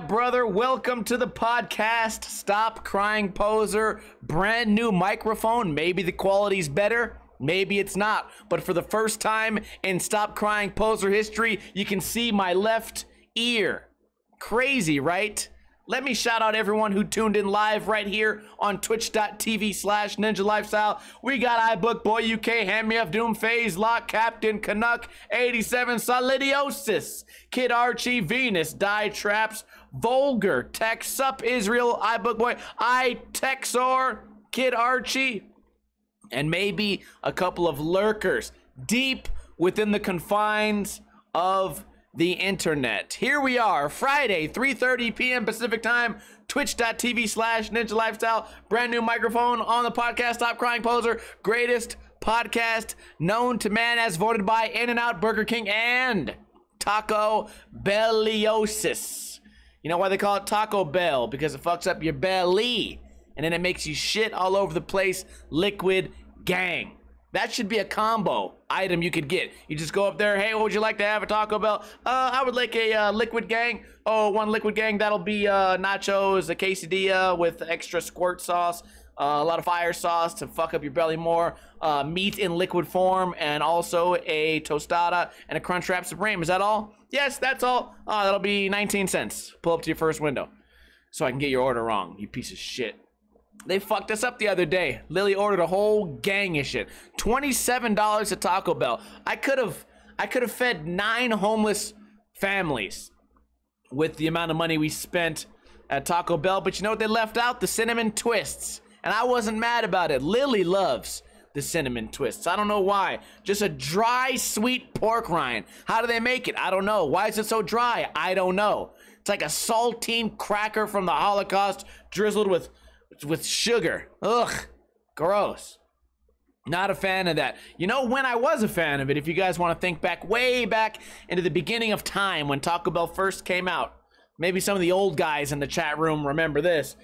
up, brother? Welcome to the podcast. Stop Crying Poser. Brand new microphone. Maybe the quality's better. Maybe it's not. But for the first time in Stop Crying Poser history, you can see my left ear. Crazy, right? Let me shout out everyone who tuned in live right here on twitch.tv/Ninja Lifestyle. We got iBookBoy UK, Hand Me Up, Doom Phase, Lock, Captain, Canuck, 87, Solidiosis, Kid Archie, Venus, Die Traps, Vulgar, Tech, Sup Israel, iBookBoy, iTexor, Kid Archie, and maybe a couple of lurkers deep within the confines of the internet. Here we are, Friday, 3:30 p.m. Pacific time, twitch.tv/Ninja Lifestyle. Brand new microphone on the podcast, Stop Crying Poser. Greatest podcast known to man as voted by In-N-Out, Burger King, and Taco Belliosis. You know why they call it Taco Bell? Because it fucks up your belly, and then it makes you shit all over the place. Liquid Gang. That should be a combo item you could get. You just go up there, hey, what would you like to have at Taco Bell? I would like a Liquid Gang. Oh, one Liquid Gang, that'll be nachos, a quesadilla with extra squirt sauce, a lot of fire sauce to fuck up your belly more, meat in liquid form, and also a tostada and a Crunchwrap Supreme. Is that all? Yes, that's all. That'll be 19 cents. Pull up to your first window so I can get your order wrong, you piece of shit. They fucked us up the other day. Lily ordered a whole gang of shit. $27 at Taco Bell. I could have fed 9 homeless families with the amount of money we spent at Taco Bell. But you know what they left out? The cinnamon twists. And I wasn't mad about it. Lily loves the cinnamon twists. I don't know why. Just a dry, sweet pork rind. How do they make it? I don't know. Why is it so dry? I don't know. It's like a saltine cracker from the Holocaust drizzled with sugar. Ugh, gross. Not a fan of that. You know when I was a fan of it, if you guys want to think back, way back into the beginning of time when Taco Bell first came out. Maybe some of the old guys in the chat room remember this.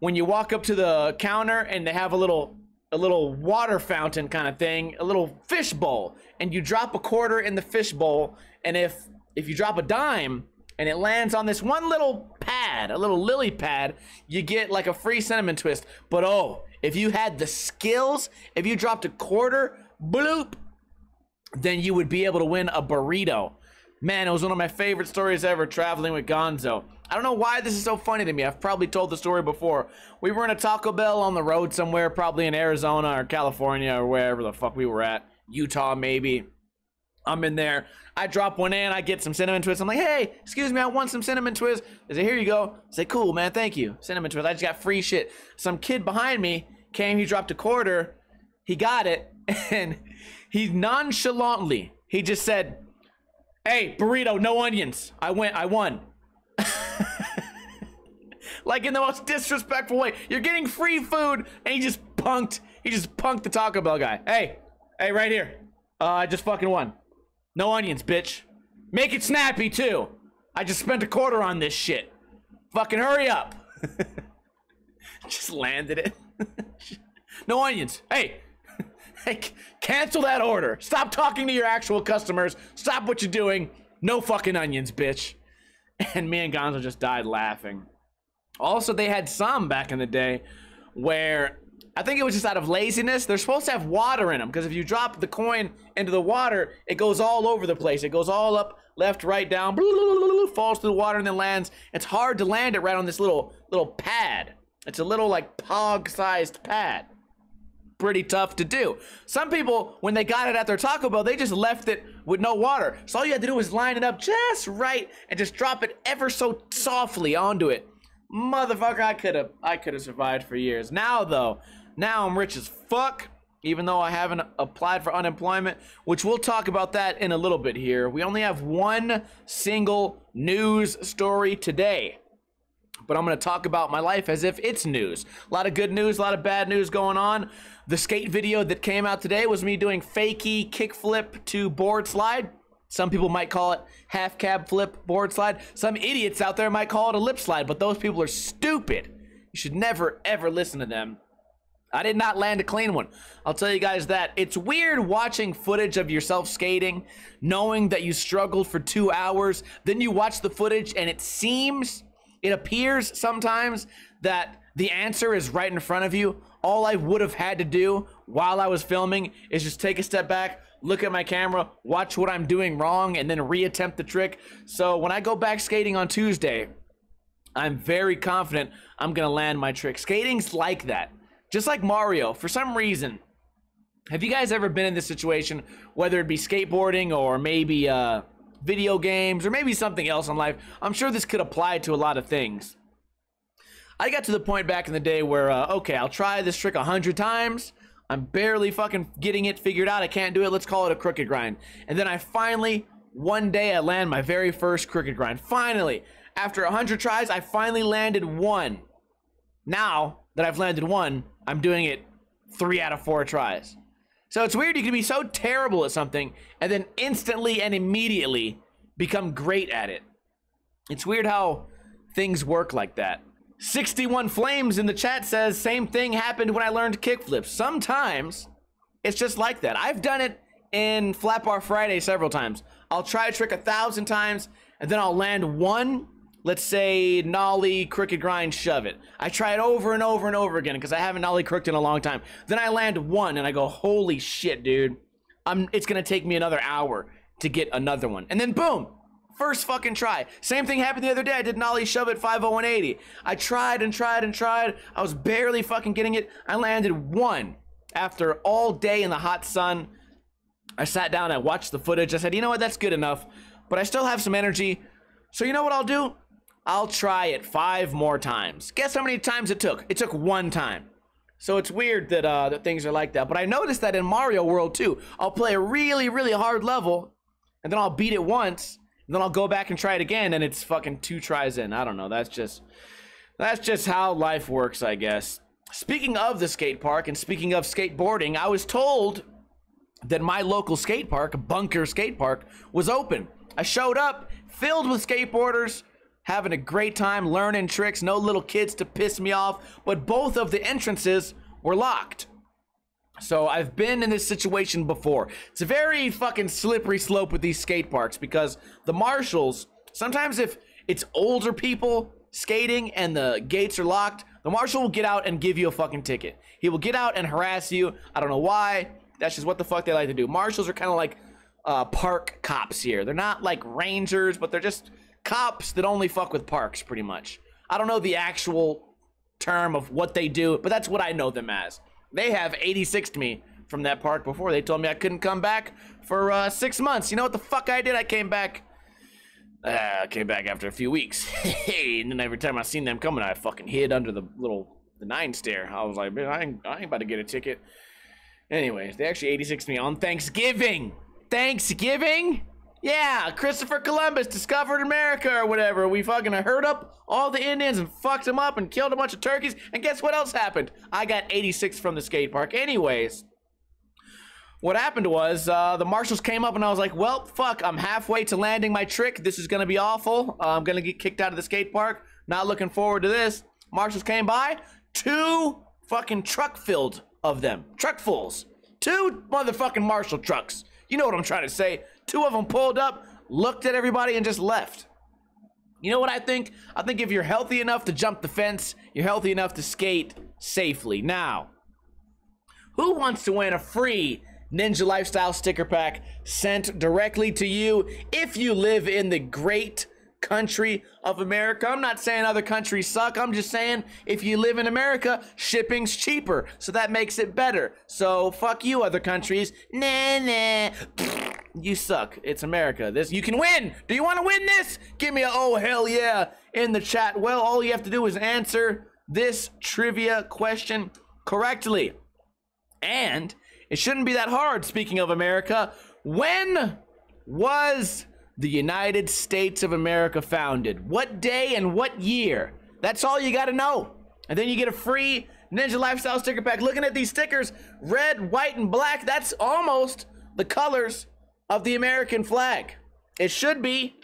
When you walk up to the counter and they have a little water fountain kind of thing, a little fish bowl, and you drop a quarter in the fish bowl, and if you drop a dime and it lands on this one little pad, a little lily pad, you get like a free cinnamon twist. But oh, if you had the skills, if you dropped a quarter, bloop, then you would be able to win a burrito. Man, it was one of my favorite stories ever, traveling with Gonzo. I don't know why this is so funny to me. I've probably told the story before. We were in a Taco Bell on the road somewhere, probably in Arizona or California or wherever the fuck we were at. Utah, maybe. I'm in there. I drop one in. I get some cinnamon twists. I'm like, hey, excuse me, I want some cinnamon twists. They say, here you go. I say, cool, man, thank you. Cinnamon twist. I just got free shit. Some kid behind me came. He dropped a quarter. He got it. And he nonchalantly, he just said, hey, burrito, no onions. I won. Like in the most disrespectful way. You're getting free food, and he just punked the Taco Bell guy. Hey, right here. I just fucking won. No onions, bitch. Make it snappy, too. I just spent a quarter on this shit. Fucking hurry up. Just landed it. No onions. Hey, cancel that order. Stop talking to your actual customers. Stop what you're doing. No fucking onions, bitch. And me and Gonzo just died laughing. Also, they had some back in the day where I think it was just out of laziness. They're supposed to have water in them because if you drop the coin into the water, it goes all over the place. It goes all up, left, right, down, falls through the water and then lands. It's hard to land it right on this little pad. It's a little like pog-sized pad. Pretty tough to do. Some people, when they got it at their Taco Bell, they just left it with no water. So all you had to do was line it up just right and just drop it ever so softly onto it. Motherfucker, I could have survived for years. Now though, now I'm rich as fuck, even though I haven't applied for unemployment, which we'll talk about that in a little bit here. We only have one single news story today, but I'm going to talk about my life as if it's news. A lot of good news, a lot of bad news going on. The skate video that came out today was me doing fakie kickflip to board slide. Some people might call it half cab flip board slide. Some idiots out there might call it a lip slide, but those people are stupid. You should never, ever listen to them. I did not land a clean one. I'll tell you guys that. It's weird watching footage of yourself skating, knowing that you struggled for 2 hours. Then you watch the footage and it seems It appears sometimes that the answer is right in front of you. All I would have had to do while I was filming is just take a step back, look at my camera, watch what I'm doing wrong, and then reattempt the trick. So when I go back skating on Tuesday, I'm very confident I'm gonna land my trick. Skating's like that. Just like Mario, for some reason. Have you guys ever been in this situation, whether it be skateboarding or maybe video games or maybe something else in life? I'm sure this could apply to a lot of things. I got to the point back in the day where, okay, I'll try this trick 100 times. I'm barely fucking getting it figured out. I can't do it. Let's call it a crooked grind. And then I finally, one day, I land my very first crooked grind. Finally, after 100 tries, I finally landed one. Now that I've landed one, I'm doing it 3 out of 4 tries. So it's weird. You can be so terrible at something and then instantly and immediately become great at it. It's weird how things work like that. 61 Flames in the chat says, same thing happened when I learned kickflips. Sometimes it's just like that. I've done it in Flat Bar Friday several times. I'll try a trick 1,000 times and then I'll land one, let's say nollie, crooked grind, shove it. I try it over and over and over again because I haven't nollie crooked in a long time. Then I land one and I go, holy shit, dude. It's gonna take me another hour to get another one. And then boom. First fucking try. Same thing happened the other day. I did nollie shove it 50180. I tried and tried and tried. I was barely fucking getting it. I landed one after all day in the hot sun. I sat down, I watched the footage. I said, you know what, that's good enough, but I still have some energy. So you know what I'll do? I'll try it 5 more times. Guess how many times it took? It took 1 time. So it's weird that, that things are like that. But I noticed that in Mario World too. I'll play a really, really hard level, and then I'll beat it once, and then I'll go back and try it again, and it's fucking 2 tries in. I don't know. That's just how life works, I guess. Speaking of the skate park and speaking of skateboarding, I was told that my local skate park, Bunker Skate Park, was open. I showed up, filled with skateboarders, having a great time, learning tricks, no little kids to piss me off, but both of the entrances were locked. So I've been in this situation before. It's a very fucking slippery slope with these skate parks because the marshals, sometimes if it's older people skating and the gates are locked, the marshal will get out and give you a fucking ticket. He will get out and harass you. I don't know why. That's just what the fuck they like to do. Marshals are kind of like park cops here. They're not like rangers, but they're just cops that only fuck with parks, pretty much. I don't know the actual term of what they do, but that's what I know them as. They have 86'd me from that park before. They told me I couldn't come back for 6 months. You know what the fuck I did? I came back. I came back after a few weeks. And then every time I seen them coming, I fucking hid under the 9 stair. I was like, man, I ain't about to get a ticket. Anyways, they actually 86'd me on Thanksgiving. Thanksgiving? Yeah, Christopher Columbus discovered America or whatever. We fucking herd up all the Indians and fucked them up and killed a bunch of turkeys. And guess what else happened? I got 86 from the skate park. Anyways, what happened was the marshals came up and I was like, well, fuck, I'm halfway to landing my trick. This is going to be awful. I'm going to get kicked out of the skate park. Not looking forward to this. Marshals came by. 2 fucking truck filled of them. Truckfuls. 2 motherfucking marshal trucks. You know what I'm trying to say. 2 of them pulled up, looked at everybody, and just left. You know what I think? I think if you're healthy enough to jump the fence, you're healthy enough to skate safely. Now, who wants to win a free Ninja Lifestyle sticker pack sent directly to you if you live in the great country of America? I'm not saying other countries suck. I'm just saying if you live in America, shipping's cheaper, so that makes it better. So fuck you, other countries. Nah. You suck. It's America. This you can win. Do you want to win this? Give me a oh hell yeah in the chat. Well, all you have to do is answer this trivia question correctly. And it shouldn't be that hard. Speaking of America, when was the United States of America founded? What day and what year? That's all you got to know. And then you get a free Ninja Lifestyle sticker pack. Looking at these stickers, red, white, and black, that's almost the colors of the American flag. It should be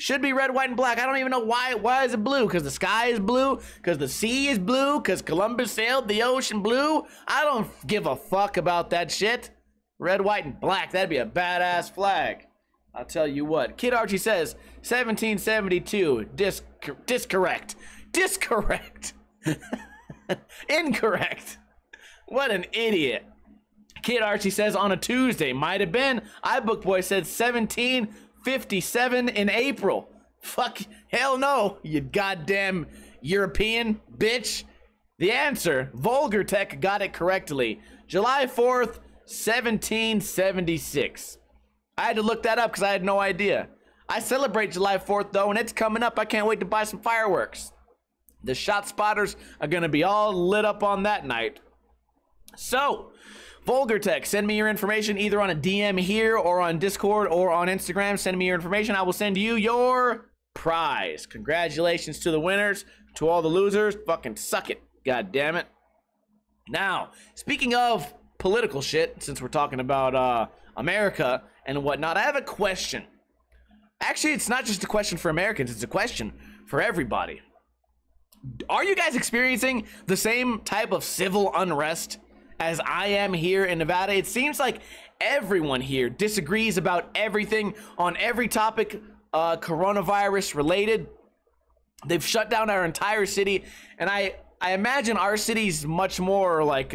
red, white, and black. I don't even know why. Why is it blue? Because the sky is blue? Because the sea is blue? Because Columbus sailed the ocean blue? I don't give a fuck about that shit. Red, white, and black. That'd be a badass flag. I'll tell you what. Kid Archie says, 1772, disc Discorrect. Incorrect. What an idiot. Kid Archie says on a Tuesday. Might have been. iBookBoy said 1757 in April. Fuck. Hell no, you goddamn European bitch. The answer, Vulgar Tech got it correctly. July 4th, 1776. I had to look that up because I had no idea. I celebrate July 4th, though, and it's coming up. I can't wait to buy some fireworks. The shot spotters are going to be all lit up on that night. So, Vulgar Tech, send me your information either on a DM here or on Discord or on Instagram. Send me your information. I will send you your prize. Congratulations to the winners. To all the losers, fucking suck it. God damn it. Now, speaking of political shit, since we're talking about America and whatnot, I have a question. Actually, it's not just a question for Americans, it's a question for everybody. Are you guys experiencing the same type of civil unrest as I am here in Nevada? It seems like everyone here disagrees about everything on every topic coronavirus related. They've shut down our entire city, and I imagine our city's much more like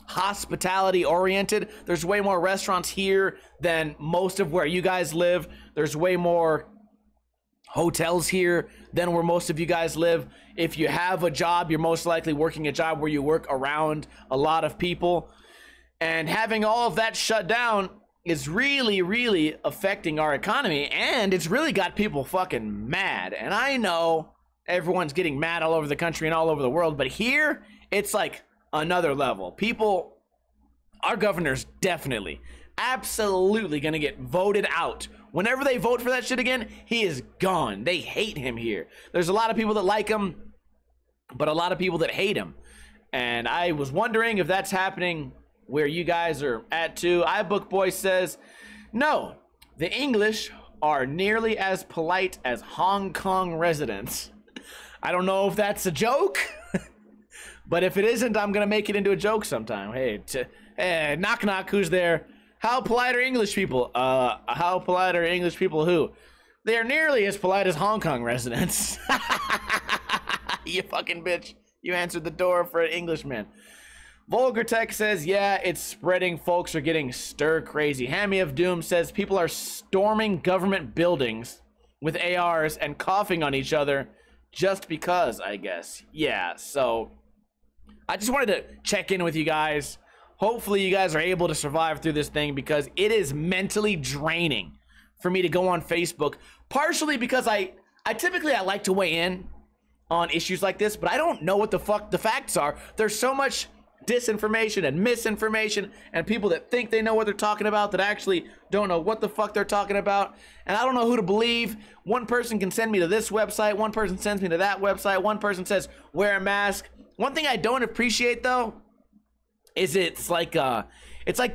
hospitality oriented. There's way more restaurants here than most of where you guys live. There's way more hotels here than where most of you guys live. If you have a job, you're most likely working a job where you work around a lot of people. And having all of that shut down is really, really affecting our economy, and it's really got people fucking mad. And I know everyone's getting mad all over the country and all over the world, but here it's like another level. People, our governor's definitely, absolutely gonna get voted out. Whenever they vote for that shit again, he is gone. They hate him here. There's a lot of people that like him, but a lot of people that hate him. And I was wondering if that's happening where you guys are at too. iBookBoy says, no, the English are nearly as polite as Hong Kong residents. I don't know if that's a joke, but if it isn't, I'm gonna make it into a joke sometime. Hey, knock knock, who's there? How polite are English people? How polite are English people who? They are nearly as polite as Hong Kong residents. You fucking bitch. You answered the door for an Englishman. Vulgar Tech says, yeah, it's spreading. Folks are getting stir crazy. Hammy of Doom says people are storming government buildings with ARs and coughing on each other just because, I guess. Yeah, so I just wanted to check in with you guys. Hopefully you guys are able to survive through this thing, because it is mentally draining for me to go on Facebook, partially because I typically like to weigh in on issues like this, but I don't know what the fuck the facts are. There's so much disinformation and misinformation and people that think they know what they're talking about that actually don't know what the fuck they're talking about, and I don't know who to believe. One person can send me to this website, one person sends me to that website, one person says wear a mask. One thing I don't appreciate though is it's like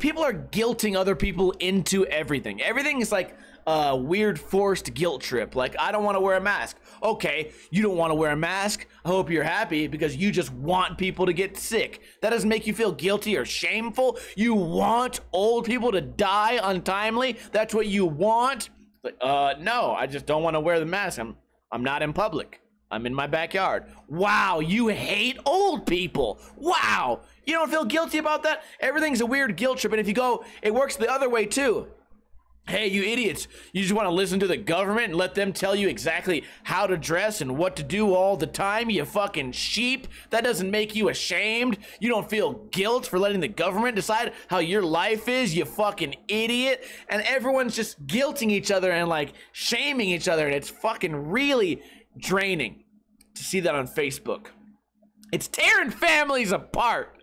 people are guilting other people into everything. Everything is like a weird forced guilt trip. Like, I don't want to wear a mask. Okay, you don't want to wear a mask. I hope you're happy because you just want people to get sick. That doesn't make you feel guilty or shameful. You want old people to die untimely. That's what you want. No, I just don't want to wear the mask. I'm not in public. I'm in my backyard. Wow, you hate old people. Wow, you don't feel guilty about that? Everything's a weird guilt trip, and if you go, it works the other way too. Hey, you idiots, you just want to listen to the government and let them tell you exactly how to dress and what to do all the time, you fucking sheep? That doesn't make you ashamed? You don't feel guilt for letting the government decide how your life is, you fucking idiot? And everyone's just guilting each other and like shaming each other, and it's fucking really draining to see that on Facebook. It's tearing families apart.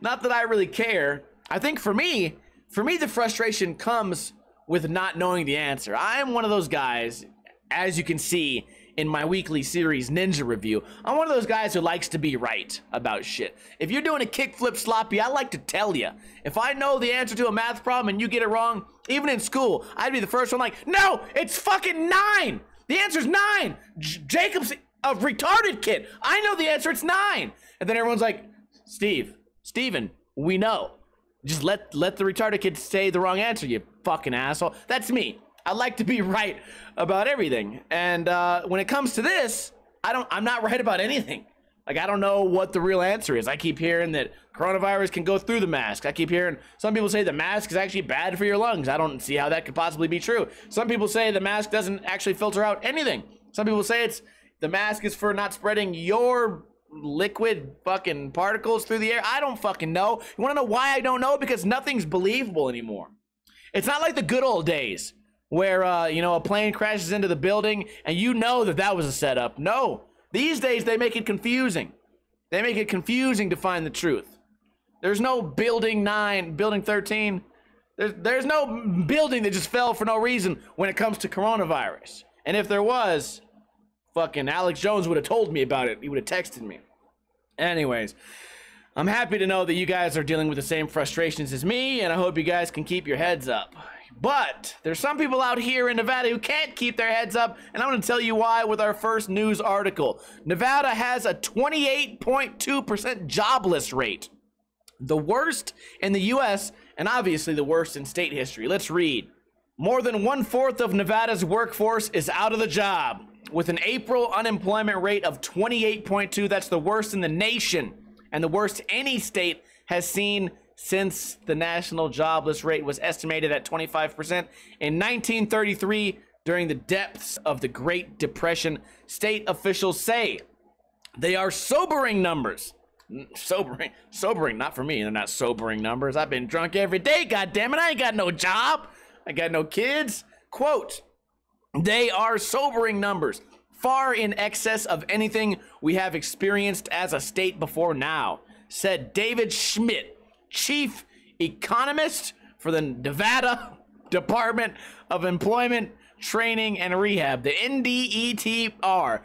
Not that I really care. I think for me the frustration comes with not knowing the answer. I'm one of those guys, as you can see in my weekly series Ninja Review, I'm one of those guys who likes to be right about shit. If you're doing a kickflip sloppy, I like to tell you. If I know the answer to a math problem and you get it wrong, even in school, I'd be the first one like, no, it's fucking 9. The answer's 9. Jacob's a retarded kid. I know the answer, it's 9. And then everyone's like, Steven, we know. Just let the retarded kid say the wrong answer, you fucking asshole. That's me. I like to be right about everything. And when it comes to this, I'm not right about anything. Like, I don't know what the real answer is. I keep hearing that coronavirus can go through the mask. I keep hearing some people say the mask is actually bad for your lungs. I don't see how that could possibly be true. Some people say the mask doesn't actually filter out anything. Some people say the mask is for not spreading your liquid fucking particles through the air. I don't fucking know. You want to know why I don't know? Because nothing's believable anymore. It's not like the good old days where, you know, a plane crashes into the building and you know that was a setup. No. These days, they make it confusing. They make it confusing to find the truth. There's no building 9, building 13. There's no building that just fell for no reason when it comes to coronavirus. And if there was, fucking Alex Jones would have told me about it. He would have texted me. Anyways, I'm happy to know that you guys are dealing with the same frustrations as me, and I hope you guys can keep your heads up. But there's some people out here in Nevada who can't keep their heads up, and I'm going to tell you why with our first news article. Nevada has a 28.2% jobless rate. The worst in the U.S., and obviously the worst in state history. Let's read. More than 1/4 of Nevada's workforce is out of the job, with an April unemployment rate of 28.2. That's the worst in the nation, and the worst any state has seen since the national jobless rate was estimated at 25% in 1933 during the depths of the Great Depression. State officials say they are sobering numbers. Sobering, not for me. They're not sobering numbers. I've been drunk every day, goddammit. I ain't got no job. I got no kids. Quote, they are sobering numbers, far in excess of anything we have experienced as a state before now, said David Schmidt, chief economist for the Nevada Department of Employment, Training, and Rehab, the NDETR.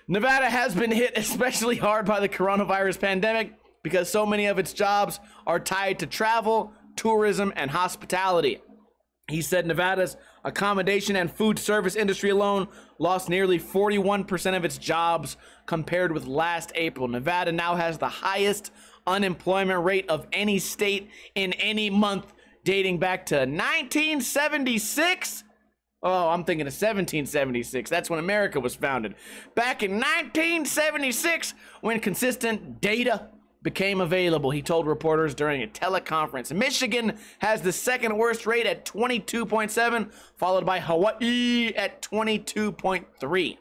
Nevada has been hit especially hard by the coronavirus pandemic because so many of its jobs are tied to travel, tourism, and hospitality. He said Nevada's accommodation and food service industry alone lost nearly 41% of its jobs compared with last April. Nevada now has the highest unemployment rate of any state in any month dating back to 1976. Oh, I'm thinking of 1776. That's when America was founded. Back in 1976, when consistent data became available, he told reporters during a teleconference. Michigan has the second worst rate at 22.7, followed by Hawaii at 22.3.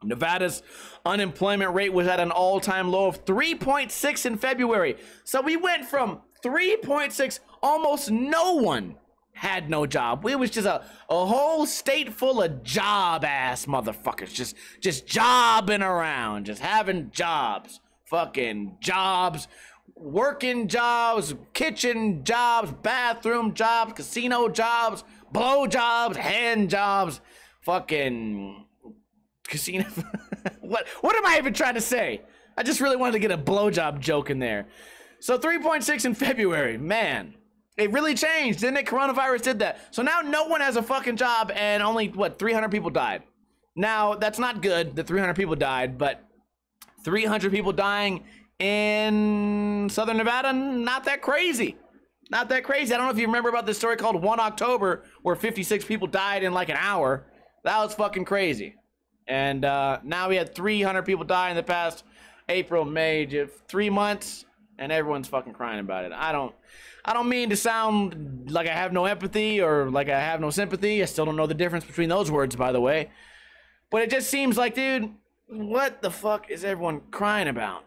Nevada's unemployment rate was at an all-time low of 3.6 in February. So we went from 3.6, almost no one had no job. It was just a whole state full of job-ass motherfuckers, just jobbing around, just having jobs. Fucking jobs, working jobs, kitchen jobs, bathroom jobs, casino jobs, blow jobs, hand jobs, fucking casino. What am I even trying to say? I just really wanted to get a blowjob joke in there. So 3.6 in February, man, it really changed, didn't it? Coronavirus did that. So now no one has a fucking job, and only, what, 300 people died. Now, that's not good that 300 people died, but 300 people dying in Southern Nevada, not that crazy. Not that crazy. I don't know if you remember about this story called 1 October, where 56 people died in like an hour. That was fucking crazy. And now we had 300 people die in the past April, May, 3 months, and everyone's fucking crying about it. I don't mean to sound like I have no empathy or like I have no sympathy. I still don't know the difference between those words, by the way. But it just seems like, dude, what the fuck is everyone crying about?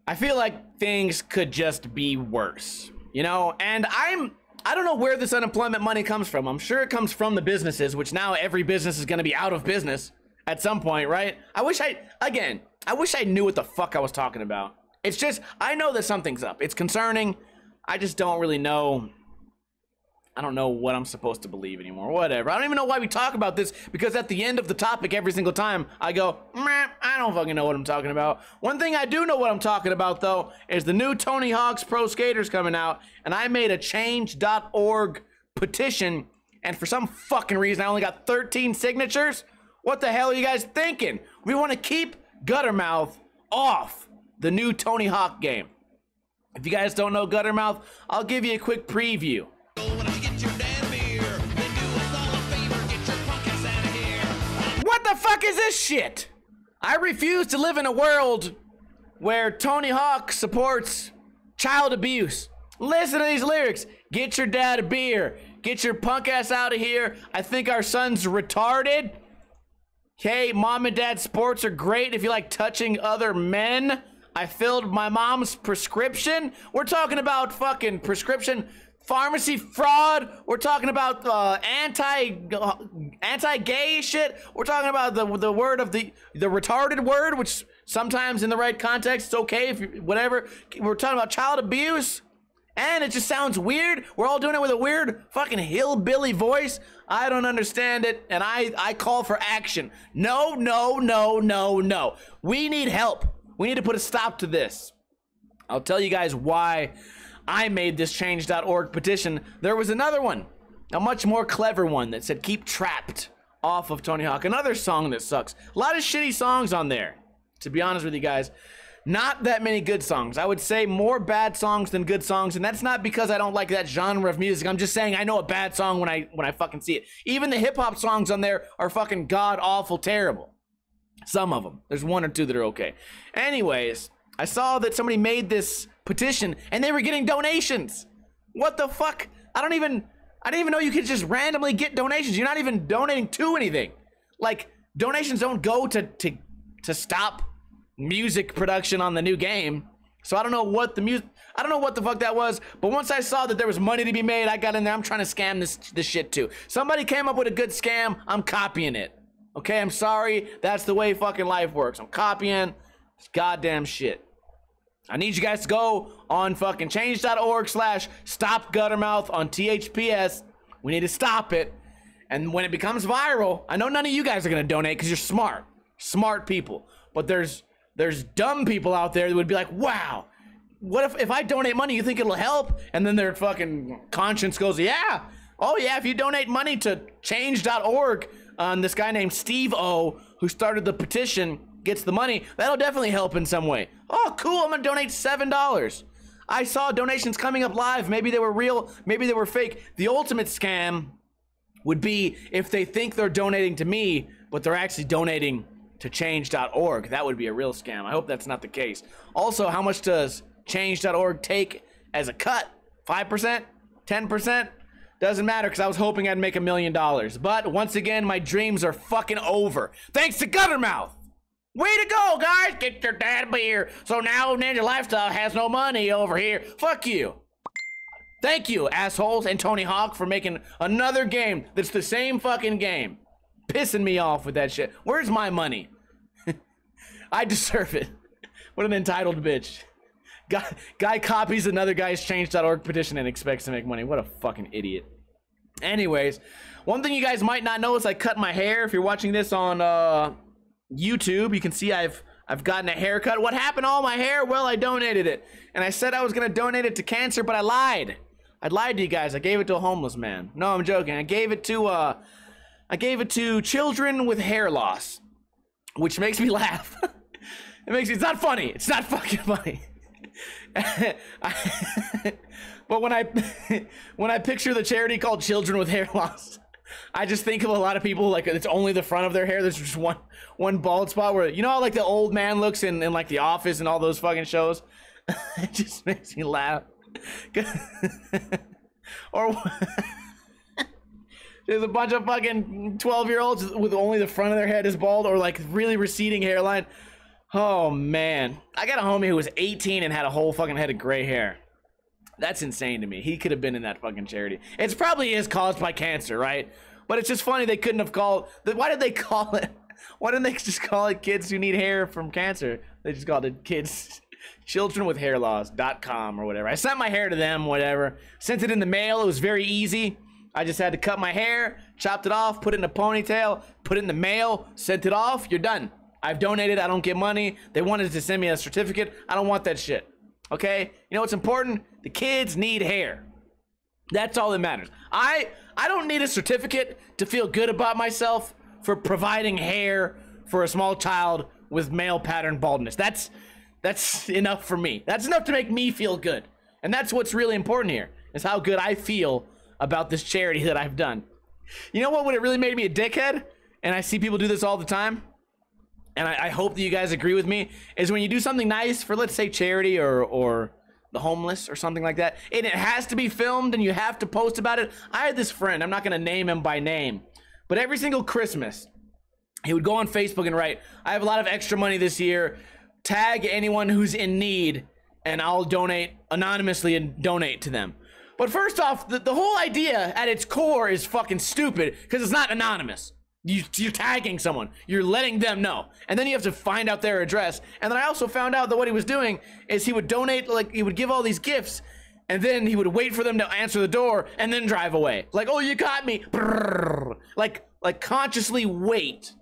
I feel like things could just be worse, you know? And I don't know where this unemployment money comes from. I'm sure it comes from the businesses, which now every business is going to be out of business at some point, right? I wish I knew what the fuck I was talking about. It's just, I know that something's up. It's concerning. I just don't really know. I don't know what I'm supposed to believe anymore. Whatever. I don't even know why we talk about this, because at the end of the topic every single time I go, meh, I don't fucking know what I'm talking about. One thing I do know what I'm talking about, though, is the new Tony Hawk's Pro Skaters coming out, and I made a change.org petition, and for some fucking reason I only got 13 signatures. What the hell are you guys thinking? We want to keep Guttermouth off the new Tony Hawk game. If you guys don't know Guttermouth, I'll give you a quick preview. When I get fuck is this shit? I refuse to live in a world where Tony Hawk supports child abuse. Listen to these lyrics. Get your dad a beer. Get your punk ass out of here. I think our son's retarded. Okay, mom and dad sports are great if you like touching other men. I filled my mom's prescription. We're talking about fucking prescription pharmacy fraud. We're talking about anti-gay shit. We're talking about the word of the retarded word, which sometimes in the right context it's okay if you, whatever. We're talking about child abuse, and it just sounds weird. We're all doing it with a weird fucking hillbilly voice. I don't understand it, and I call for action. No, no, no, no, no. We need help. We need to put a stop to this. I'll tell you guys why I made this change.org petition. There was another one, a much more clever one that said keep trapped off of Tony Hawk. Another song that sucks. A lot of shitty songs on there, to be honest with you guys. Not that many good songs. I would say more bad songs than good songs, and that's not because I don't like that genre of music. I'm just saying I know a bad song when I fucking see it. Even the hip-hop songs on there are fucking god-awful terrible. Some of them. There's one or two that are okay. Anyways, I saw that somebody made this petition and they were getting donations. What the fuck? I didn't even know you could just randomly get donations. You're not even donating to anything. Like, donations don't go to stop music production on the new game. So I don't know what I don't know what the fuck that was, but once I saw that there was money to be made, I got in there. I'm trying to scam this shit too. Somebody came up with a good scam, I'm copying it. Okay, I'm sorry. That's the way fucking life works. I'm copying this goddamn shit. I need you guys to go on fucking change.org/stopguttermouth on THPS. We need to stop it. And when it becomes viral, I know none of you guys are going to donate because you're smart. Smart people. But there's dumb people out there that would be like, wow, what if I donate money, you think it'll help? And then their fucking conscience goes, yeah. Oh, yeah, if you donate money to change.org, this guy named Steve O, who started the petition, gets the money, that'll definitely help in some way. Oh, cool, I'm gonna donate $7. I saw donations coming up live. Maybe they were real, maybe they were fake. The ultimate scam would be if they think they're donating to me, but they're actually donating to change.org. That would be a real scam. I hope that's not the case. Also, how much does change.org take as a cut? 5%? 10%? Doesn't matter, because I was hoping I'd make $1 million. But once again, my dreams are fucking over. Thanks to Guttermouth. Way to go, guys. Get your dad a beer. So now Ninja Lifestyle has no money over here. Fuck you. Thank you, assholes, and Tony Hawk for making another game that's the same fucking game. Pissing me off with that shit. Where's my money? I deserve it. What an entitled bitch. Guy copies another guy's change.org petition and expects to make money. What a fucking idiot. Anyways, one thing you guys might not know is I cut my hair. If you're watching this on YouTube, you can see I've gotten a haircut. What happened to all my hair? Well, I donated it. And I said I was going to donate it to cancer, but I lied. I lied to you guys. I gave it to a homeless man. No, I'm joking. I gave it to children with hair loss, which makes me laugh. It's not funny. It's not fucking funny. But when I picture the charity called Children with Hair Loss, I just think of a lot of people like it's only the front of their hair. There's just one bald spot where, you know how like the old man looks in like The Office and all those fucking shows. It just makes me laugh. Or there's a bunch of fucking 12-year-olds with only the front of their head is bald or like really receding hairline. Oh man, I got a homie who was 18 and had a whole fucking head of gray hair. That's insane to me. He could have been in that fucking charity. It's probably is caused by cancer, right? But it's just funny they couldn't have called. Why did they call it? Why didn't they just call it kids who need hair from cancer? They just called it kids, childrenwithhairloss.com or whatever. I sent my hair to them, whatever. Sent it in the mail. It was very easy. I just had to cut my hair, chopped it off, put it in a ponytail, put it in the mail, sent it off. You're done. I've donated. I don't get money. They wanted to send me a certificate. I don't want that shit. Okay? You know what's important? The kids need hair. That's all that matters. I don't need a certificate to feel good about myself for providing hair for a small child with male pattern baldness. That's enough for me. That's enough to make me feel good. And that's what's really important here, is how good I feel about this charity that I've done. You know what would have really made me a dickhead? And I see people do this all the time. and I hope that you guys agree with me, is when you do something nice for, let's say, charity or the homeless or something like that, and it has to be filmed and you have to post about it. I had this friend, I'm not going to name him by name, but every single Christmas, he would go on Facebook and write, I have a lot of extra money this year, tag anyone who's in need, and I'll donate anonymously and donate to them. But first off, the whole idea at its core is fucking stupid, because it's not anonymous. You're tagging someone. You're letting them know. And then you have to find out their address. And then I also found out that what he was doing is he would donate, like, he would give all these gifts, and then he would wait for them to answer the door and then drive away. Like, oh, you got me. Brrr. Like consciously wait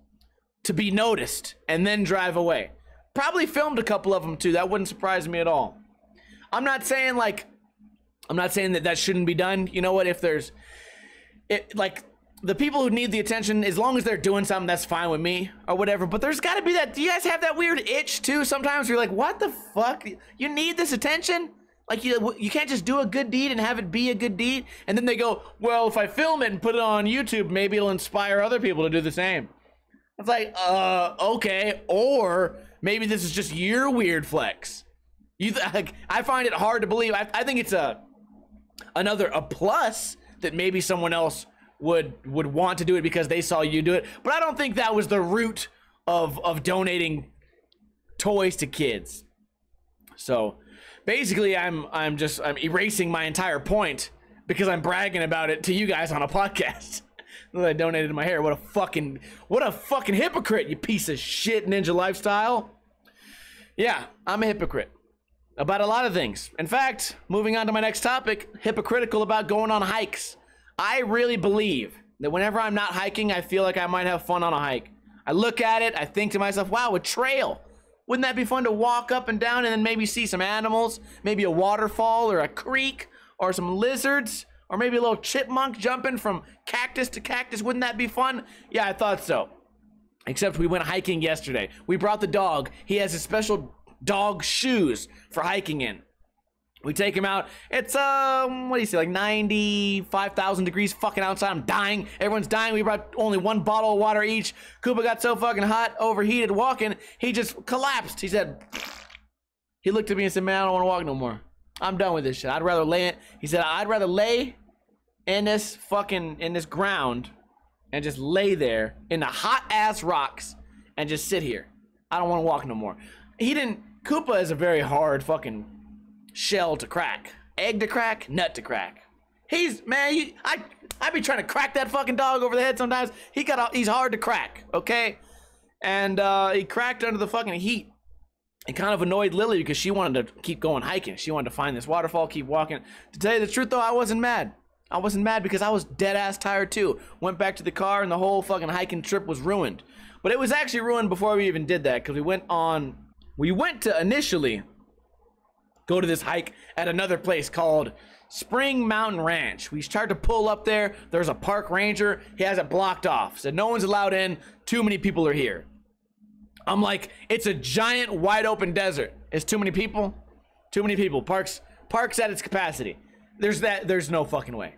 to be noticed and then drive away. Probably filmed a couple of them too. That wouldn't surprise me at all. I'm not saying that shouldn't be done. You know what? If there's like the people who need the attention, as long as they're doing something, that's fine with me or whatever. But there's got to be that. Do you guys have that weird itch too? Sometimes you're like, what the fuck? You need this attention? Like you can't just do a good deed and have it be a good deed. And then they go, well, if I film it and put it on YouTube, maybe it'll inspire other people to do the same. It's like, okay. Or maybe this is just your weird flex. Like, I find it hard to believe. I think it's a plus that maybe someone else would want to do it because they saw you do it. But I don't think that was the root of donating toys to kids. So basically I'm erasing my entire point because I'm bragging about it to you guys on a podcast. That I donated my hair. What a fucking hypocrite, you piece of shit, Ninja Lifestyle. Yeah, I'm a hypocrite about a lot of things. In fact, moving on to my next topic, hypocritical about going on hikes. I really believe that whenever I'm not hiking, I feel like I might have fun on a hike. I look at it, I think to myself, wow, a trail. Wouldn't that be fun to walk up and down and then maybe see some animals, maybe a waterfall or a creek or some lizards or maybe a little chipmunk jumping from cactus to cactus? Wouldn't that be fun? Yeah, I thought so. Except we went hiking yesterday. We brought the dog. He has his special dog shoes for hiking in. We take him out. It's what do you say, like 95,000 degrees fucking outside. I'm dying. Everyone's dying. We brought only one bottle of water each. Koopa got so fucking hot, overheated walking, he just collapsed. He said, he looked at me and said, man, I don't want to walk no more. I'm done with this shit. I'd rather lay it. He said, I'd rather lay in this ground and just lay there in the hot ass rocks and just sit here. I don't want to walk no more. Koopa is a very hard fucking shell to crack. Egg to crack, nut to crack. I'd be trying to crack that fucking dog over the head sometimes. He's hard to crack, okay? And he cracked under the fucking heat. It kind of annoyed Lily because she wanted to keep going hiking. She wanted to find this waterfall, keep walking. To tell you the truth though, I wasn't mad. I wasn't mad because I was dead ass tired too. Went back to the car and the whole fucking hiking trip was ruined. But it was actually ruined before we even did that because we went to initially go to this hike at another place called Spring Mountain Ranch. We started to pull up there. There's a park ranger. He has it blocked off. Said no one's allowed in. Too many people are here. I'm like, it's a giant wide open desert. It's too many people. Too many people. Park's at its capacity. There's no fucking way.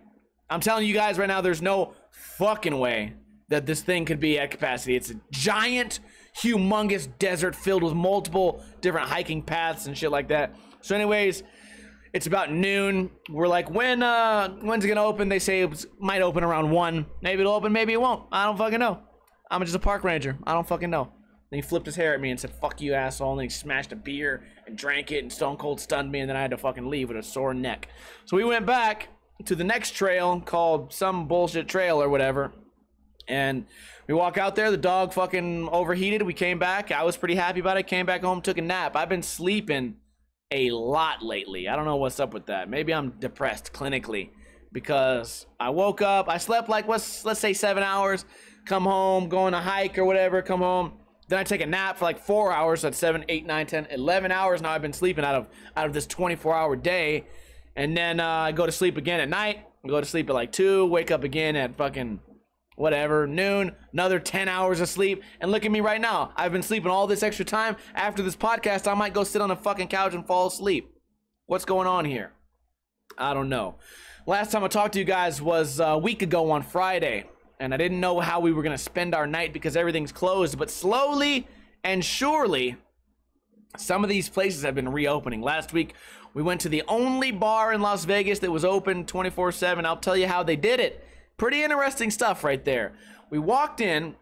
I'm telling you guys right now, there's no fucking way that this thing could be at capacity. It's a giant, humongous desert filled with multiple different hiking paths and shit like that. So anyways, it's about noon. We're like, when's it gonna open? They say it might open around 1. Maybe it'll open, maybe it won't. I don't fucking know. I'm just a park ranger. I don't fucking know. Then he flipped his hair at me and said, fuck you, asshole. And then he smashed a beer and drank it and stone cold stunned me. And then I had to fucking leave with a sore neck. So we went back to the next trail called some bullshit trail or whatever. And we walk out there. The dog fucking overheated. We came back. I was pretty happy about it. Came back home, took a nap. I've been sleeping a lot lately. I don't know what's up with that. Maybe I'm depressed clinically because I woke up. I slept like, let's say 7 hours. Come home, go on a hike or whatever. Come home. Then I take a nap for like 4 hours. So that's 7, 8, 9, 10, 11 hours. Now I've been sleeping out of this 24-hour day. And then I go to sleep again at night. I go to sleep at like 2. Wake up again at fucking whatever, noon. Another 10 hours of sleep. And look at me right now. I've been sleeping all this extra time. After this podcast, I might go sit on a fucking couch and fall asleep. What's going on here? I don't know. Last time I talked to you guys was a week ago on Friday. And I didn't know how we were going to spend our night because everything's closed. But slowly, And surely some of these places have been reopening. Last week, we went to the only bar in Las Vegas that was open 24/7. I'll tell you how they did it. Pretty interesting stuff right there. We walked in.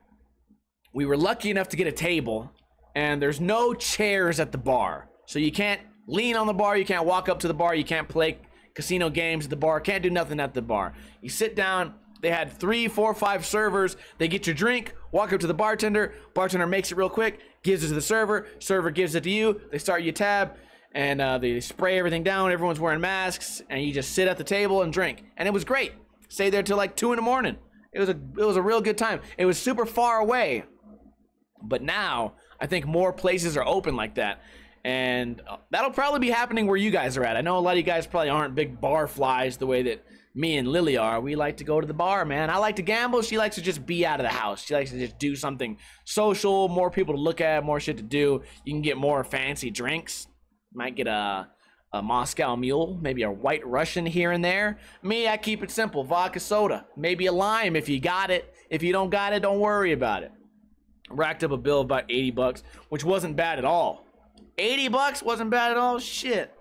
We were lucky enough to get a table, and there's no chairs at the bar. So you can't lean on the bar. You can't walk up to the bar. You can't play casino games at the bar. Can't do nothing at the bar. You sit down. They had 3, 4, 5 servers. They get your drink, walk up to the bartender. Bartender makes it real quick, gives it to the server. Server gives it to you. They start your tab, and they spray everything down. Everyone's wearing masks, and you just sit at the table and drink. And it was great. Stayed there till like 2 in the morning. It was a real good time. It was super far away, but now I think more places are open like that. And that'll probably be happening where you guys are at. I know a lot of you guys probably aren't big bar flies the way that me and Lily are. We like to go to the bar, man. I like to gamble. She likes to just be out of the house. She likes to just do something social, more people to look at, more shit to do. You can get more fancy drinks. Might get a Moscow Mule, maybe a White Russian here and there. Me, I keep it simple. Vodka soda, maybe a lime if you got it. If you don't got it, don't worry about it. Racked up a bill of about $80, which wasn't bad at all. $80 wasn't bad at all. Shit.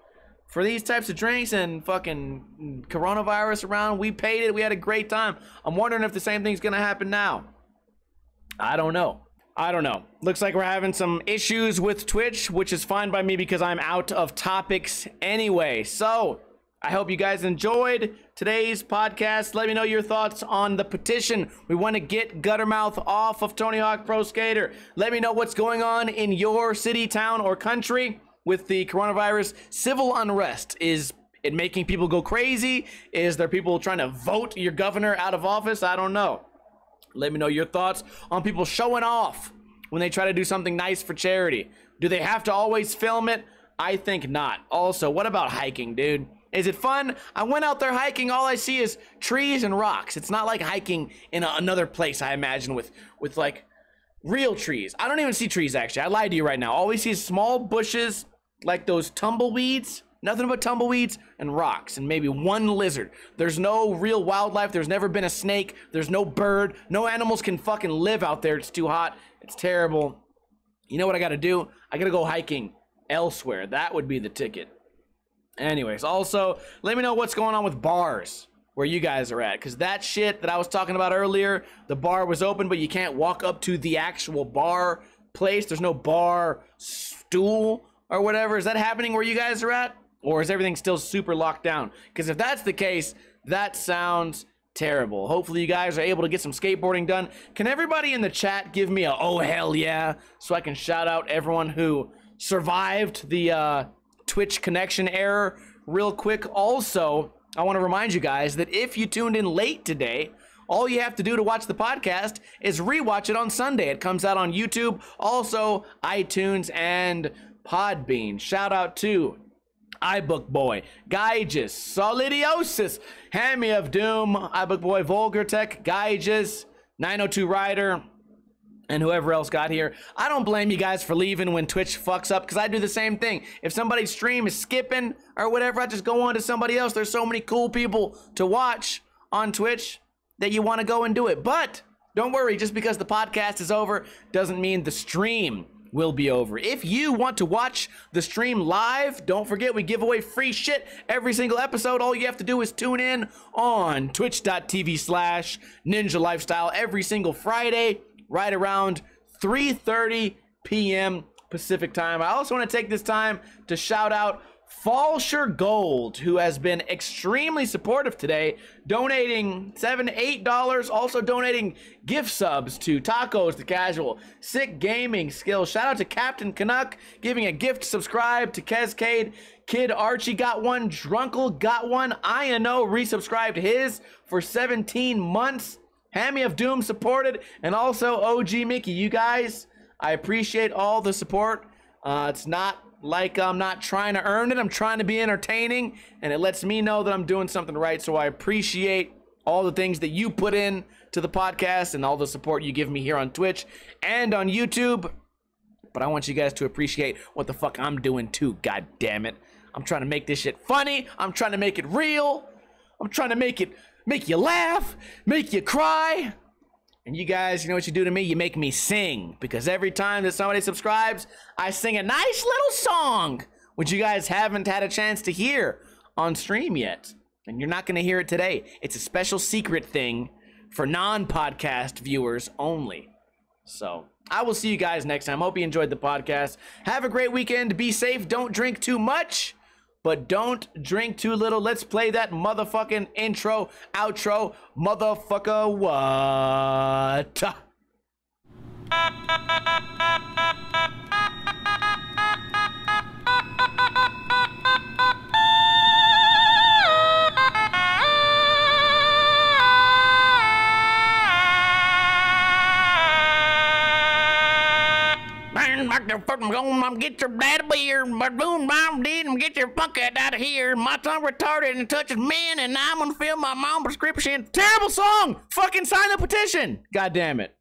For these types of drinks and fucking coronavirus around, we paid it. We had a great time. I'm wondering if the same thing's gonna happen now. I don't know. Looks like we're having some issues with Twitch, which is fine by me because I'm out of topics anyway. So I hope you guys enjoyed today's podcast. Let me know your thoughts on the petition. We want to get Guttermouth off of Tony Hawk Pro Skater. Let me know what's going on in your city, town, or country with the coronavirus civil unrest. Is it making people go crazy? Is there people trying to vote your governor out of office? I don't know. Let me know your thoughts on people showing off when they try to do something nice for charity. Do they have to always film it? I think not. Also, what about hiking, dude? Is it fun? I went out there hiking. All I see is trees and rocks. It's not like hiking in another place, I imagine, with like real trees. I don't even see trees, actually. I lied to you right now. All we see is small bushes, like those tumbleweeds. Nothing but tumbleweeds and rocks and maybe one lizard. There's no real wildlife. There's never been a snake. There's no bird. No animals can fucking live out there. It's too hot. It's terrible. You know what I got to do? I got to go hiking elsewhere. That would be the ticket. Anyways, also, let me know what's going on with bars where you guys are at. Because that shit that I was talking about earlier, the bar was open, but you can't walk up to the actual bar place. There's no bar stool or whatever. Is that happening where you guys are at? Or is everything still super locked down? Because if that's the case, that sounds terrible. Hopefully you guys are able to get some skateboarding done. Can everybody in the chat give me a oh hell yeah, so I can shout out everyone who survived the Twitch connection error real quick? Also, I want to remind you guys that if you tuned in late today, all you have to do to watch the podcast is rewatch it on Sunday. It comes out on YouTube, also iTunes and Podbean. Shout out to iBookBoy, Gyges, Solidiosis, Hammy of Doom, iBookBoy, Vulgartech, Gyges, 902 Rider, and whoever else got here. I don't blame you guys for leaving when Twitch fucks up, because I do the same thing. If somebody's stream is skipping or whatever, I just go on to somebody else. There's so many cool people to watch on Twitch that you want to go and do it. But don't worry, just because the podcast is over doesn't mean the stream will be over. If you want to watch the stream live, don't forget we give away free shit every single episode. All you have to do is tune in on twitch.tv/Ninja Lifestyle every single Friday, right around 3:30 p.m. Pacific time. I also want to take this time to shout out Falsher Gold, who has been extremely supportive today, donating $7, $8, also donating gift subs to Tacos the Casual, Sick Gaming Skills. Shout out to Captain Canuck, giving a gift subscribe to Kescade. Kid Archie got one, Drunkle got one, INO resubscribed his for 17 months. Hammy of Doom supported, and also OG Mickey. You guys, I appreciate all the support. It's not like I'm not trying to earn it. I'm trying to be entertaining, and it lets me know that I'm doing something right. So I appreciate all the things that you put in to the podcast and all the support you give me here on Twitch and on YouTube. But I want you guys to appreciate what the fuck I'm doing too, god damn it. I'm trying to make this shit funny. I'm trying to make it real. I'm trying to make you laugh, make you cry, And you guys, you know what you do to me? You make me sing. Because every time that somebody subscribes, I sing a nice little song, which you guys haven't had a chance to hear on stream yet. And you're not going to hear it today. It's a special secret thing for non-podcast viewers only. So I will see you guys next time. Hope you enjoyed the podcast. Have a great weekend. Be safe. Don't drink too much, but don't drink too little. Let's play that motherfucking intro, outro, motherfucker what? I'm get your dad a beer, but boom, mom did, and get your punk head out of here. My tongue retarded and touches men, and I'm gonna fill my mom's prescription. Terrible song! Fucking sign the petition! God damn it.